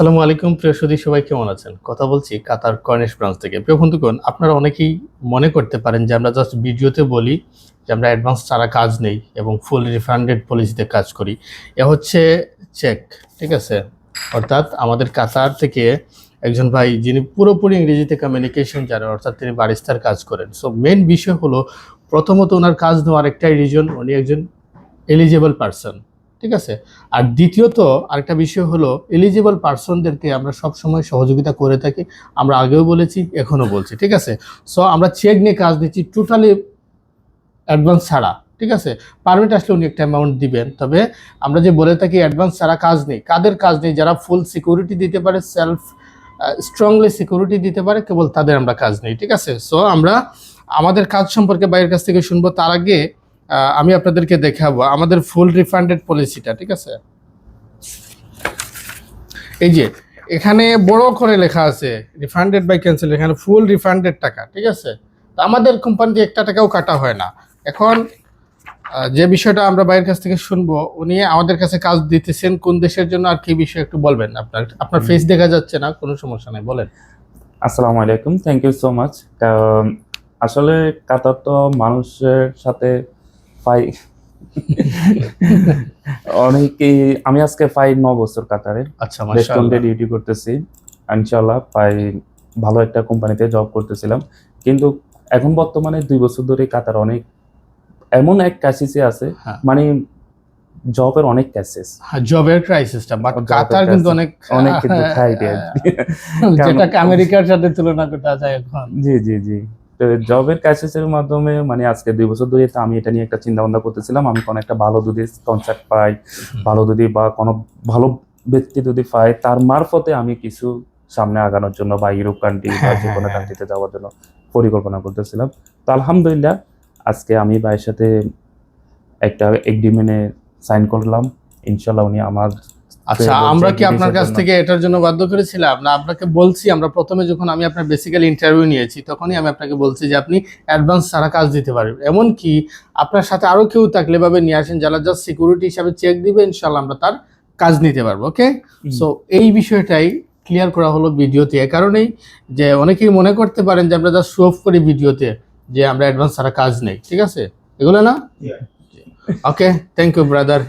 আসসালামু আলাইকুম প্রিয় সুধী, সবাই কেমন আছেন? কথা বলছি কাতার কর্নিশ ব্রাঞ্চ থেকে। প্রিয় বন্ধুগণ, আপনারা অনেকেই মনে করতে পারেন যে আমরা জাস্ট ভিডিওতে বলি যে আমরা অ্যাডভান্স ছাড়া কাজ নেই এবং ফুল রিফান্ডেড পলিসিতে কাজ করি। এ হচ্ছে চেক, ঠিক আছে? অর্থাৎ আমাদের কাতার থেকে একজন ভাই যিনি পুরোপুরি ইংরেজিতে কমিউনিকেশন জানেন, অর্থাৎ তিনি বারিস্তার কাজ করেন। সো মেন বিষয় হলো, প্রথমত ওনার কাজ নেওয়ার একটাই রিজন, উনি একজন এলিজিবল পারসন, ঠিক আছে? আর দ্বিতীয়ত আরেকটা বিষয় হলো, এলিজিবল পারসনদেরকে আমরা সবসময় সহযোগিতা করে থাকি। আমরা আগেও বলেছি, এখনও বলছি, ঠিক আছে? সো আমরা চেক নিয়ে কাজ দিচ্ছি টোটালি অ্যাডভান্স ছাড়া, ঠিক আছে? পারমিট আসলে উনি একটা অ্যামাউন্ট দিবেন, তবে আমরা যে বলে থাকি অ্যাডভান্স ছাড়া কাজ নেই। কাদের কাজ নেই? যারা ফুল সিকিউরিটি দিতে পারে, সেলফ স্ট্রংলি সিকিউরিটি দিতে পারে, কেবল তাদের আমরা কাজ নেই, ঠিক আছে? সো আমরা আমাদের কাজ সম্পর্কে বাইরের কাছ থেকে শুনবো। তার আগে আমি আপনাদেরকে দেখাবো আমাদের ফুল রিফান্ডেড পলিসিটা, ঠিক আছে? এই যে এখানে বড় করে লেখা আছে রিফান্ডেড বাই ক্যান্সেল, এখানে ফুল রিফান্ডেড টাকা, ঠিক আছে? তো আমাদের কোম্পানিতে একটা টাকাও কাটা হয় না। এখন যে বিষয়টা আমরা বাইরের কাছ থেকে শুনবো, উনি আমাদের কাছে কাজ দিতেছেন কোন দেশের জন্য আর কি বিষয় একটু বলবেন। আপনার ফেস দেখা যাচ্ছে না, কোনো সমস্যা নাই, বলেন। আসসালামু আলাইকুম, থ্যাংক ইউ সো মাচ। আসলে কাতার তো মানুষের সাথে পাই অনেকেই। আমি আজকে পাই 9 বছর কাতারে। আচ্ছা, রেস্টুরেন্টে ডিউটি করতেছি, ইনশাআল্লাহ পাই। ভালো একটা কোম্পানিতে জব করতেছিলাম, কিন্তু এখন বর্তমানে 2 বছর ধরে কাতার অনেক এমন এক ক্রাইসিসে আছে, মানে জবের অনেক ক্রাইসিস। জবের ক্রাইসিসটা, বাট কাতার কিন্তু অনেক কিন্তু যেটাকে আমেরিকার সাথে তুলনা করা যায় এখন। জি জি জি জবের ক্রাইসিসের মাধ্যমে মানে আজকে 2 বছর ধরে আমি এটা নিয়ে একটা চিন্তা ভাবনা করতেছিলাম। আমি কোনো একটা ভালো যদি কনসার্ট পাই, ভালো যদি বা কোনো ভালো ব্যক্তি যদি পাই, তার মারফতে আমি কিছু সামনে আগানোর জন্য বা ইউরোপ কান্ট্রি বা যে কোনো কান্ট্রিতে যাওয়ার জন্য পরিকল্পনা করতেছিলাম। তো আলহামদুলিল্লাহ আজকে আমি ভাইয়ের সাথে একটা এগ্রিমেন্টে সাইন করলাম। ইনশাআল্লাহ উনি আমার আচ্ছা, আমরা কি আপনার কাছ থেকে এটার জন্য বাধ্য করেছিলাম না? আপনাকে বলছি, আমরা প্রথমে যখন আমি আপনার বেসিক্যালি ইন্টারভিউ নিয়েছি, তখনই আমি আপনাকে বলছি যে আপনি অ্যাডভান্স ছাড়া কাজ দিতে পারবেন। এমনকি আপনার সাথে আরও কেউ থাকলে ভাবে নিয়ে আসেন, যারা জাস্ট সিকিউরিটি হিসাবে চেক দিবে, ইনশাল্লাহ আমরা তার কাজ নিতে পারবো। ওকে, সো এই বিষয়টাই ক্লিয়ার করা হলো ভিডিওতে। এ কারণেই যে অনেকেই মনে করতে পারেন যে আমরা জাস্ট শো অফ করি ভিডিওতে যে আমরা অ্যাডভান্স ছাড়া কাজ নেই, ঠিক আছে? এগুলো না। ওকে, থ্যাংক ইউ ব্রাদার।